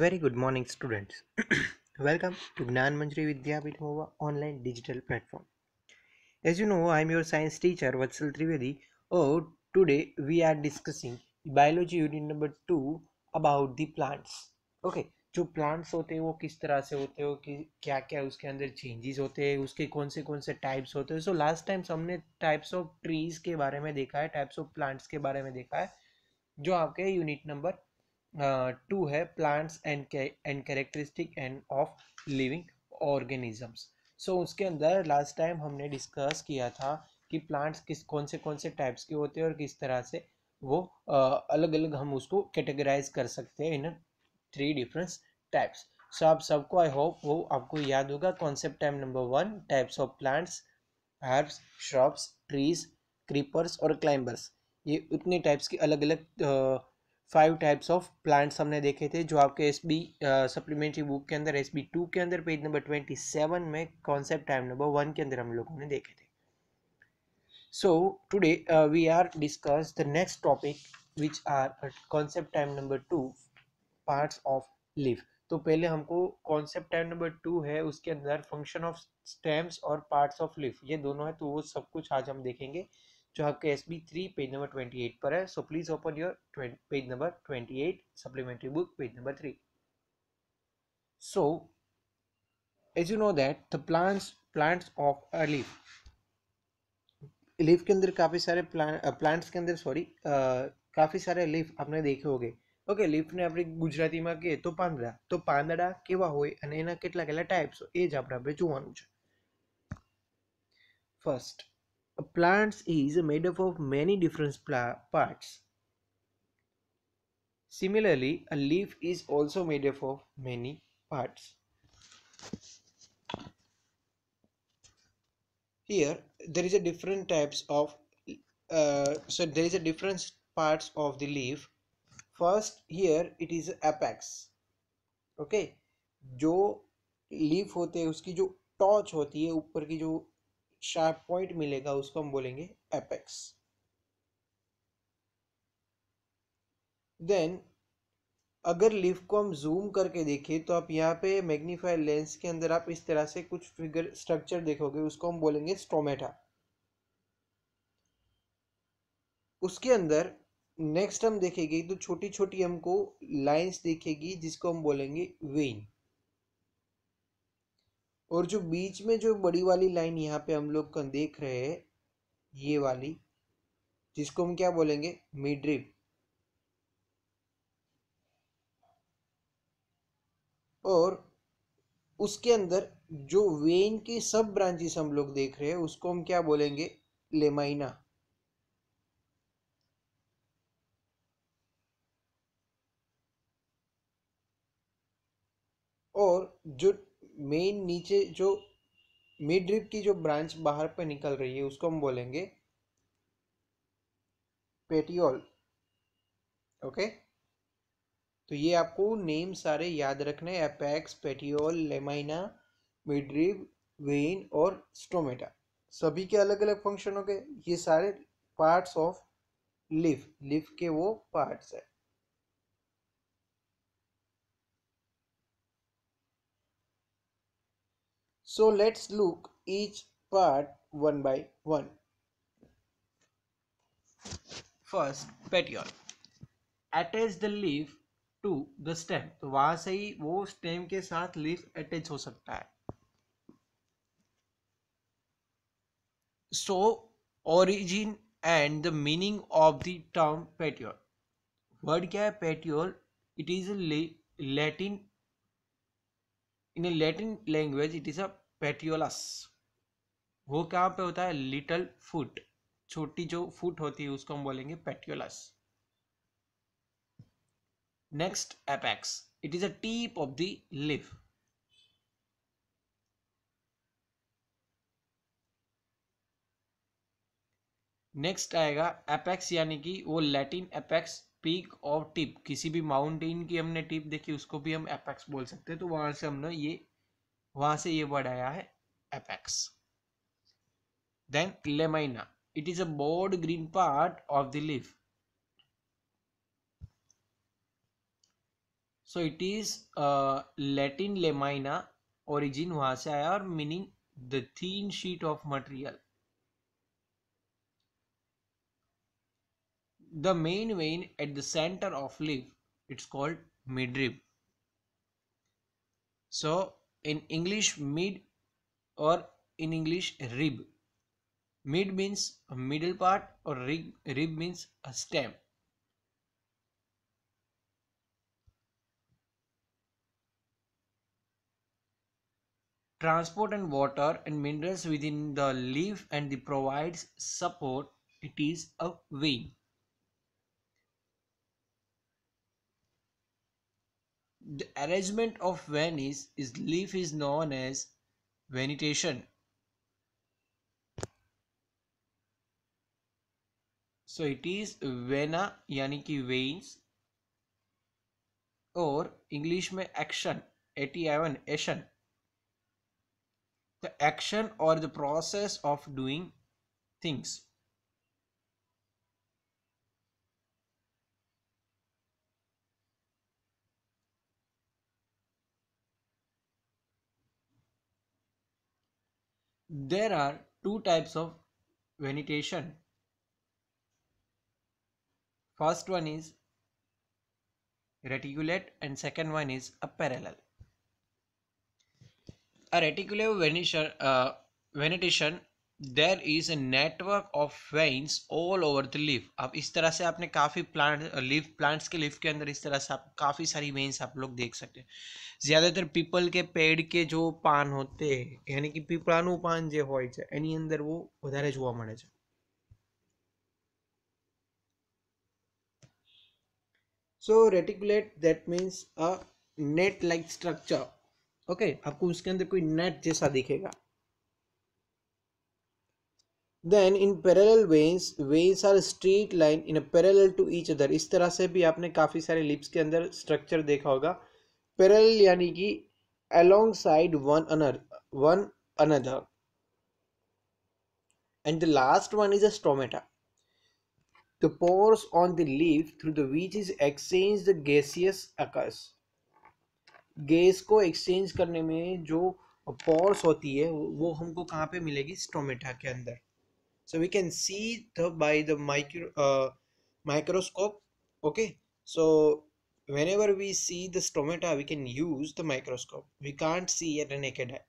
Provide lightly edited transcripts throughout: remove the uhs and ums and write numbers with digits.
Very good morning, students. Welcome to Gnan Manjari Vidyapith Mova online digital platform. As you know, I am your science teacher Vatsal Trivedi. Oh, today we are discussing biology unit number 2 about the plants. Okay, जो plants होते हैं वो किस तरह से होते हो कि क्या क्या उसके अंदर चेंजेस होते हैं, उसके कौन से टाइप्स होते हैं. सो लास्ट टाइम हमने टाइप्स ऑफ ट्रीज के बारे में देखा है, टाइप्स ऑफ प्लांट्स के बारे में देखा है, जो आपके यूनिट नंबर 2 है, plants and characteristic and of living organisms. So उसके अंदर लास्ट टाइम हमने डिस्कस किया था कि प्लांट्स कौन से टाइप्स के होते हैं और किस तरह से वो अलग अलग हम उसको कैटेगराइज कर सकते हैं इन 3 डिफरेंट टाइप्स. सो आप सबको आई होप वो आपको याद होगा. Concept time number 1, types of plants, herbs, shrubs, trees, creepers और क्लाइंबर्स. ये उतने टाइप्स की अलग अलग 5 टाइप्स ऑफ प्लांट्स हमने देखे थे, जो आपके एस बी सप्लीमेंट्री बुक के अंदर SB2 के अंदर पेज नंबर 27 में कॉन्सेप्ट टाइम नंबर 1 के अंदर हम लोगों ने देखे थे. So today we are discuss the next topic which are concept time number 2, parts of leaf. तो पहले हमको कॉन्सेप्ट टाइम नंबर 2 है, उसके अंदर फंक्शन ऑफ स्टेम्स और पार्ट्स ऑफ लीफ, ये दोनों है, तो वो सब कुछ आज हम देखेंगे, जो आपके SB3 पेज नंबर 28 पर है. So please open your page number 28, supplementary book page number 3. So as you know that the plants of a leaf के अंदर काफी सारे प्लांट्स के अंदर काफी सारे लीफ आपने देखे होंगे. ઓકે, લીફને આપણે ગુજરાતીમાં કહીએ તો પાંદડા કેવા હોય અને એના કેટલા કેટલા ટાઈપ્સ હોય એ જ આપણે જોવાનું છે. First, a plant is made up of many different parts. Similarly, a leaf is also made up of many parts. Here there is a different types of so there is a different parts of the leaf. First, here it is apex. Okay, जो leaf होते हैं उसकी जो टॉच होती है, ऊपर की जो शार्प पॉइंट मिलेगा उसको हम बोलेंगे एपेक्स. देन अगर लीफ को हम जूम करके देखें तो आप यहाँ पे मैग्नीफायर लेंस के अंदर आप इस तरह से कुछ फिगर स्ट्रक्चर देखोगे, उसको हम बोलेंगे स्टोमेटा. उसके अंदर नेक्स्ट हम देखेंगे तो छोटी छोटी हमको लाइंस दिखेगी, जिसको हम बोलेंगे वेन. और जो बीच में जो बड़ी वाली लाइन यहाँ पे हम लोग देख रहे हैं, ये वाली, जिसको हम क्या बोलेंगे, मिडरिब. और उसके अंदर जो वेन की सब ब्रांचेस हम लोग देख रहे हैं, उसको हम क्या बोलेंगे, लेमाइना. और जो मेन नीचे जो मिड रिब की जो ब्रांच बाहर पे निकल रही है, उसको हम बोलेंगे पेटियोल. ओके, तो ये आपको नेम सारे याद रखने, apex, petiole, lamina, midrib, when और स्टोमेटा. सभी के अलग अलग फंक्शन हो गए. ये सारे पार्ट्स ऑफ लीफ के वो पार्ट्स है. So let's look each part one by one. First, petiole. Attach the leaf to the stem. तो वहां से ही वो स्टेम के साथ लीफ अटैच हो सकता है. So, origin and the meaning of the term petiole. Word क्या है petiole? It is a Latin. In a Latin language, it is a petiolus. वो कहाँ पे होता है, लिटल फुट, छोटी जो फुट होती है उसको हम बोलेंगे petiolus. Next, apex. It is a tip of the leaf. Next आएगा एपेक्स, यानी कि वो लैटिन एपेक्स, पीक और टिप. किसी भी माउंटेन की हमने टिप देखी, उसको भी हम एपेक्स बोल सकते हैं. तो वहां से हमने वहां से ये वर्ड आया है, apex. Then lamina. It is a broad green part of the leaf. So it is Latin lamina, origin वहां से आया और meaning the thin sheet of material. The main vein at the center of leaf, it's called midrib. So in English mid, or in English rib. Mid means a middle part, or rib means a stem. Transport and water and minerals within the leaf and the provides support. It is a vein. The arrangement of vein is leaf is known as venetation. So it is vena यानी कि veins, और English में action, ation, the action और the process of doing things. There are two types of venetation. First one is reticulate and second one is a parallel. A reticulate venetation, there is a network of veins all over the leaf. अब इस तरह से आपने काफ़ी plants के leaf के अंदर इस तरह से आप काफ़ी सारी वेन्स आप लोग देख सकते हैं. ज़्यादातर पीपल के पेड़ के जो पान होते हैं, यानी कि पीपળાનું પાન જે હોય છે એની અંદર वो વધારે જોવા મળે છે. So reticulate, that means a net like structure. Okay आपको उसके अंदर कोई नेट जैसा दिखेगा. Then in parallel veins are straight line in a parallel to each other. इस तरह से भी आपने काफी सारे लिप्स के अंदर स्ट्रक्चर देखा होगा. Parallel यानी कि alongside one another. And the last one is a stomata. The pores on the leaf through the which is exchange the gaseous occurs. Gas को एक्सचेंज करने में जो पोर्स होती है वो हमको कहाँ पे मिलेगी, स्टोमेटा के अंदर. So we can see by the microscope. Okay, so whenever we see the stomata we can use the microscope. We can't see at a naked eye.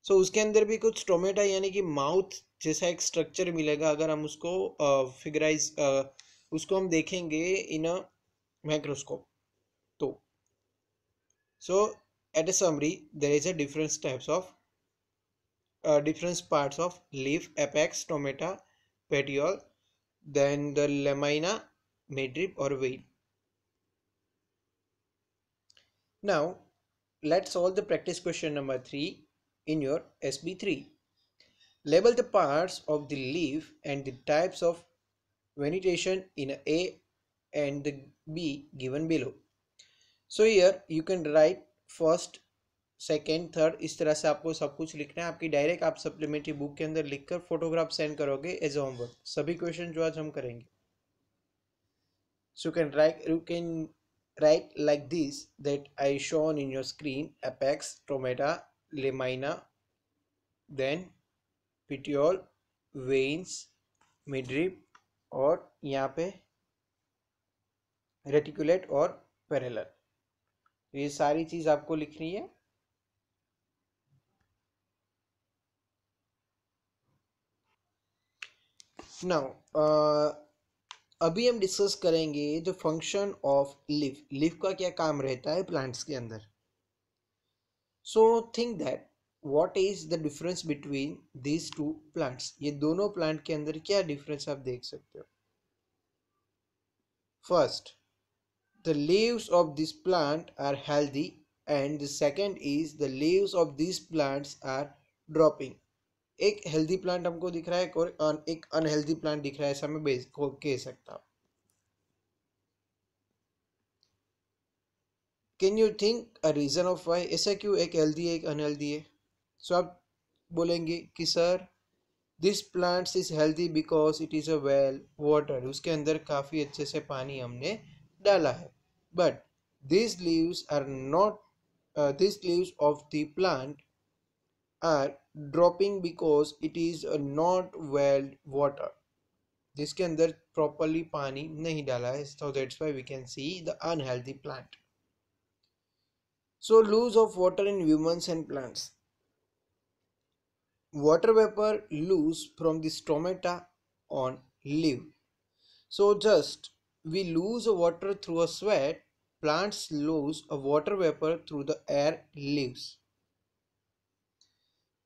So उसके अंदर भी कुछ स्टोमेटा यानी कि माउथ जैसा एक स्ट्रक्चर मिलेगा अगर हम उसको फिगराइज उसको हम देखेंगे इन अ माइक्रोस्कोप. तो so at a summary, there is a different types of different parts of leaf: apex, stomata, petiole, then the lamina, midrib or vein. Now let's solve the practice question number 3 in your SB3. Label the parts of the leaf and the types of venetation in A and the B given below. So here you can write first, second, third, इस तरह से आपको सब कुछ लिखना है. आपकी direct आप सप्लीमेंट्री बुक के अंदर लिखकर फोटोग्राफ सेंड करोगे एज होमवर्क, सभी क्वेश्चन जो आज हम करेंगे. So you can write like this that I shown in your screen: apex, stomata, lamina, then petiole, veins, midrib और यहाँ पे रेटिकुलेट और पैरेलल. ये सारी चीज आपको लिखनी है. नाउ अभी हम डिस्कस करेंगे the function of leaf. Leaf का क्या काम रहता है प्लांट्स के अंदर. So think that what is the difference between these two plants. ये दोनों प्लांट के अंदर क्या डिफरेंस आप देख सकते हो. First, the leaves of this plant are healthy and the second is the leaves of this plants are dropping. एक हेल्दी प्लांट हमको दिख रहा है और एक अनहेल्दी प्लांट दिख रहा है, ऐसा मैं कह सकता हूँ. Can you think a reason of why, ऐसा क्यों एक हेल्दी है एक अनहेल्दी है. सो आप बोलेंगे कि sir this plants is healthy because it is a well water, उसके अंदर काफ़ी अच्छे से पानी हमने डाला है. but these leaves are not these leaves of the plant are dropping because it is not well water, जिसके अंदर प्रॉपरली पानी नहीं डाला है, so that's why we can see the unhealthy plant. So loss of water in humans and plants. Water vapor loose from the stomata on leaf. So just we lose water through a sweat, plants lose a water vapor through the air leaves.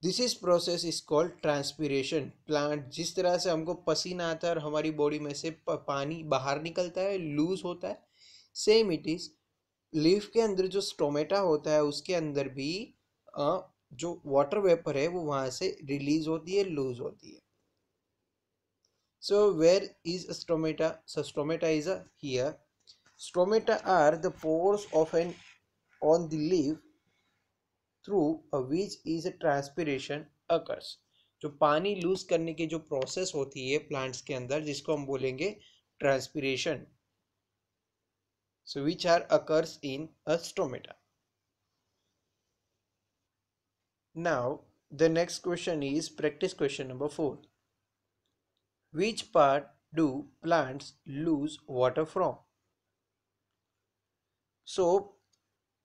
This is process is called transpiration. Plant जिस तरह से हमको पसीना आता है और हमारी body में से पानी बाहर निकलता है, लूज होता है, सेम इट इज लीफ के अंदर जो स्टोमेटा होता है उसके अंदर भी जो वाटर वेपर है वो वहां से रिलीज होती है, लूज होती है. So where is stomata? So stomata is here. Stomata are the pores of an on the leaf through which is a transpiration occurs. जो पानी लूज करने की जो प्रोसेस होती है प्लांट्स के अंदर, जिसको हम बोलेंगे transpiration, so which are occurs in a stomata. Now the next question is practice question number 4. Which part do plants lose water from? So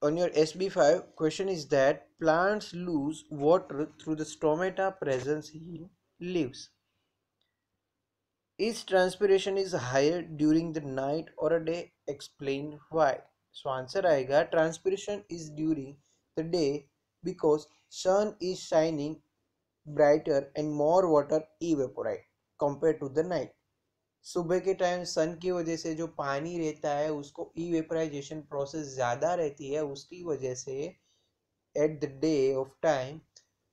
on your SB5 question is that plants lose water through the stomata presence in leaves. Is transpiration is higher during the night or a day? Explain why. So answer आएगा transpiration is during the day because sun is shining brighter and more water evaporate compared to the night. सुबह के time सन की वजह से जो पानी रहता है उसको इवेपोराइजेशन प्रोसेस ज़्यादा रहती है, उसकी वजह से at the day of time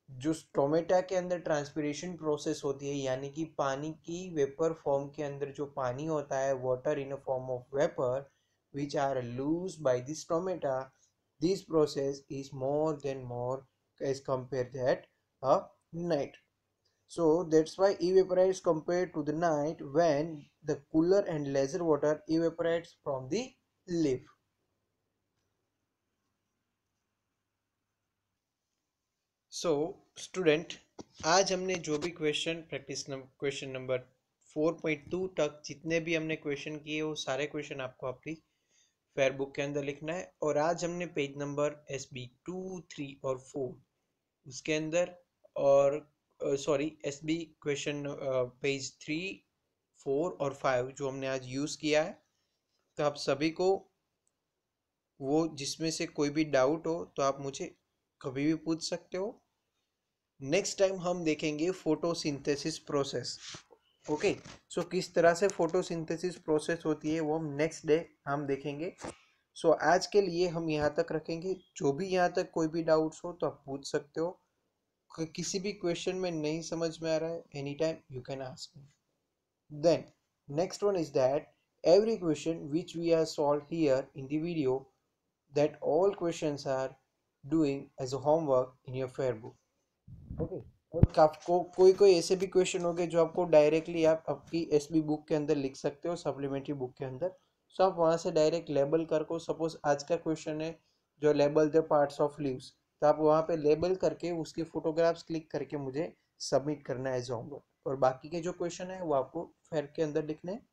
जो टोमेटा के अंदर ट्रांसपिरेशन प्रोसेस होती है, यानी कि पानी की वेपर फॉर्म के अंदर जो पानी होता है, water in a form of vapour which are lose by this stomata, this process is more than more as compare that a night. So that's why evaporates compared to the night when the cooler and lesser water evaporates from the leaf. So student, आज हमने जो भी question practice question number 4.2 तक जितने भी हमने question किए वो सारे क्वेश्चन आपको अपनी फेयर बुक के अंदर लिखना है. और आज हमने पेज नंबर SB2, 3 और 4 उसके अंदर, और सॉरी SB क्वेश्चन पेज 3, 4 और 5 जो हमने आज यूज़ किया है. तो आप सभी को वो जिसमें से कोई भी डाउट हो तो आप मुझे कभी भी पूछ सकते हो. नेक्स्ट टाइम हम देखेंगे फोटोसिंथेसिस प्रोसेस. ओके, सो किस तरह से फोटोसिंथेसिस प्रोसेस होती है वो हम नेक्स्ट डे हम देखेंगे. सो आज के लिए हम यहाँ तक रखेंगे. जो भी यहाँ तक कोई भी डाउट्स हो तो आप पूछ सकते हो. किसी भी क्वेश्चन में नहीं समझ में आ रहा है, any time you can ask me. Then next one is that every question which we are solved here in the video, that all questions are doing as a homework in your fair book. Okay. और आपको कोई कोई ऐसे भी question हो गए जो आपको डायरेक्टली आप आपकी एसबी बुक के अंदर लिख सकते हो, सप्लीमेंट्री बुक के अंदर. सो आप वहाँ से डायरेक्ट लेबल करको, सपोज आज का क्वेश्चन है जो label the parts of leaves, तो आप वहाँ पे लेबल करके उसकी फोटोग्राफ्स क्लिक करके मुझे सबमिट करना है एज होमवर्क. और बाकी के जो क्वेश्चन है वो आपको फेयर के अंदर लिखने हैं.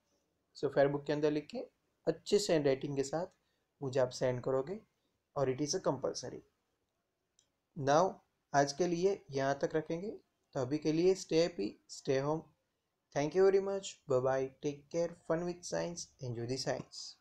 सो फेयर बुक के अंदर लिख के अच्छे से हैंड राइटिंग के साथ मुझे आप सेंड करोगे, और it is a compulsory. Now आज के लिए यहाँ तक रखेंगे. तो अभी के लिए stay happy, stay home. Thank you very much. Bye bye. Take care. Fun with science. Enjoy the science.